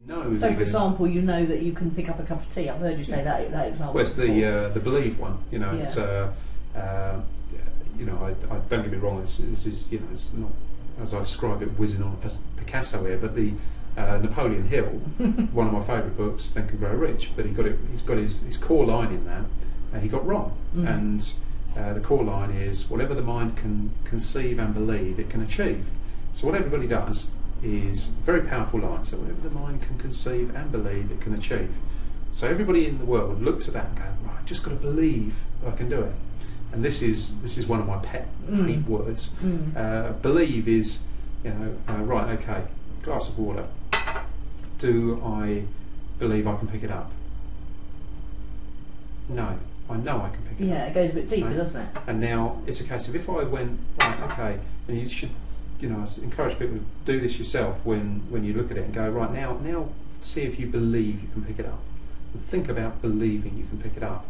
No. So, for example, you know that you can pick up a cup of tea. I've heard you say that example. Well, it's the believe one. You know, Yeah. it's you know, I don't get me wrong. This is, you know, it's not as I describe it, whizzing on as Picasso here, but the Napoleon Hill, one of my favourite books, Think and Grow Rich. But he's got his core line in that, he got wrong, and the core line is whatever the mind can conceive and believe, it can achieve. So what everybody does is a very powerful line. So whatever the mind can conceive and believe, it can achieve. So everybody in the world looks at that and goes, right, I've just got to believe that I can do it. And this is one of my pet hate words. Believe is, you know, right, okay, glass of water. Do I believe I can pick it up? No, I know I can pick it up. Yeah, it goes a bit deeper, Right? doesn't it? And now it's a case of if I went, right, okay, and you should, you know, I encourage people to do this yourself when you look at it and go, right, now see if you believe you can pick it up. And think about believing you can pick it up.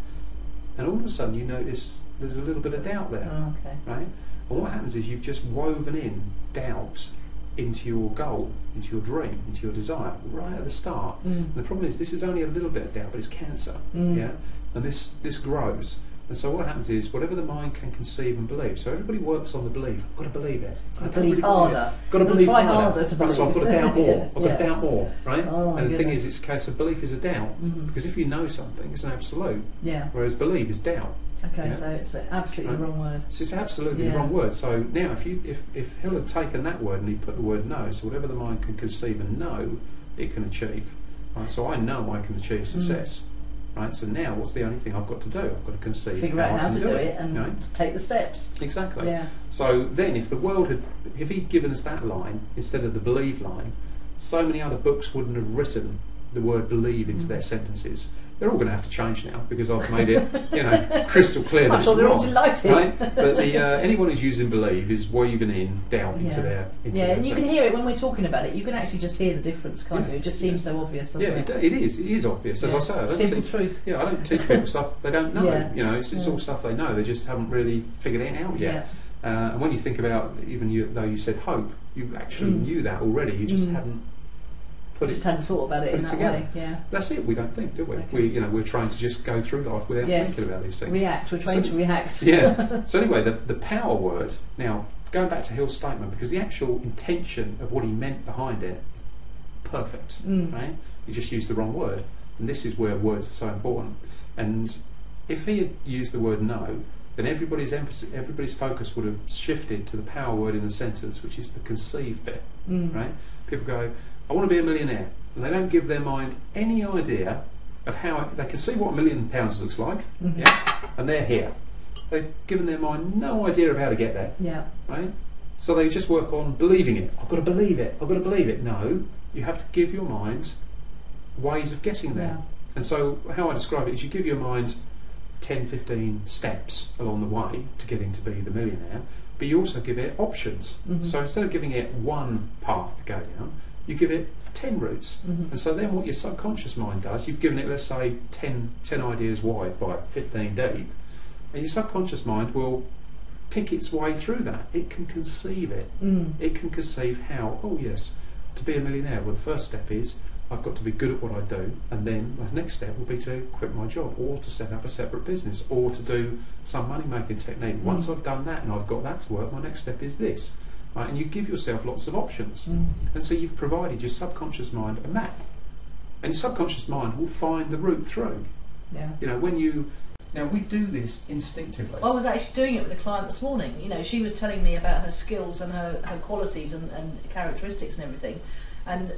And all of a sudden you notice there's a little bit of doubt there, Oh, okay. right? And what happens is you've just woven in doubt into your goal, into your dream, into your desire, right at the start. And the problem is this is only a little bit of doubt, but it's cancer, yeah? And this grows. And so what happens is whatever the mind can conceive and believe. So everybody works on the belief. I've got to believe it. Got to believe harder. Got to believe try harder. harder to believe. So I've got to doubt more. Yeah, I've got to doubt more, right? Oh, and the thing goodness. is, it's a case of belief is a doubt, because if you know something, it's an absolute. Yeah. Whereas believe is doubt. Okay, Yeah. so it's absolutely the wrong word. So it's absolutely Yeah. the wrong word. So now, if Hill had taken that word and he put the word know, so whatever the mind can conceive and know, it can achieve. Right? So I know I can achieve success. Right. So now, what's the only thing I've got to do? I've got to conceive. Figure out I how can to do it and right? take the steps. Exactly. Yeah. So then, if the world if he'd given us that line instead of the believe line, so many other books wouldn't have written the word believe into their sentences. They're all going to have to change now because I've made it, you know, crystal clear that I'm it's sure they're all wrong, delighted. right? But anyone who's using believe is woven in doubt into their. Yeah, and you can hear it when we're talking about it. You can actually just hear the difference, can't you? It just seems so obvious, doesn't it? Yeah, it is obvious. As I say, I don't simple teach, truth. Yeah, I don't teach people stuff they don't know. Yeah. You know, it's all stuff they know. They just haven't really figured it out yet. And when you think about, even though you said hope, you actually knew that already. You just hadn't put Just hadn't thought about it in that together. way. Yeah. That's it. We don't think, do we? Okay. We're trying to just go through life without thinking about these things. React. We're trained to react. Yeah. So anyway, the power word. Now, going back to Hill's statement, because the actual intention of what he meant behind it is perfect, right? He just used the wrong word, and this is where words are so important. And if he had used the word no, then everybody's focus would have shifted to the power word in the sentence, which is the conceive bit, right? People go, I want to be a millionaire, and they don't give their mind any idea of how they can see what £1 million looks like, yeah, and they're here. They've given their mind no idea of how to get there, Yeah. right? So they just work on believing it. I've got to believe it. I've got to believe it. No, you have to give your mind ways of getting there. Yeah. And so how I describe it is you give your mind 10, 15 steps along the way to getting to be the millionaire, but you also give it options. So instead of giving it one path to go down, you give it 10 routes. And so then what your subconscious mind does, you've given it, let's say, 10 ideas wide by 15 deep, and your subconscious mind will pick its way through that. It can conceive it. It can conceive how, oh yes, to be a millionaire, well the first step is I've got to be good at what I do, and then my next step will be to quit my job, or to set up a separate business, or to do some money making technique. Once I've done that and I've got that to work, my next step is this. Right? And you give yourself lots of options. And so you've provided your subconscious mind a map. And your subconscious mind will find the route through. Yeah. You know, now we do this instinctively. I was actually doing it with a client this morning. You know, she was telling me about her skills and her qualities and characteristics and everything. And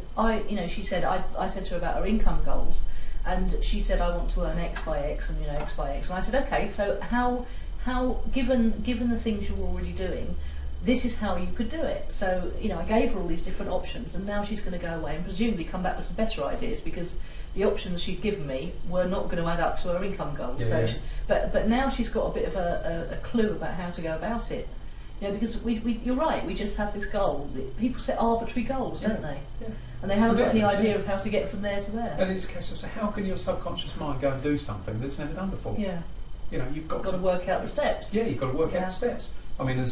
she said, I said to her about her income goals, and she said, I want to earn X by X and X by X. And I said, okay, so how given the things you're already doing, this is how you could do it. So, I gave her all these different options, and now she's going to go away and presumably come back with some better ideas, because the options she'd given me were not going to add up to her income goals. Yeah. But now she's got a bit of a clue about how to go about it. Because you're right, we just have this goal. People set arbitrary goals, don't they? Yeah. And they haven't got any idea of how to get from there to there. And it's a case of, so how can your subconscious mind go and do something that's never done before? Yeah. You've got to work out the steps. Yeah, you've got to work out the steps. I mean,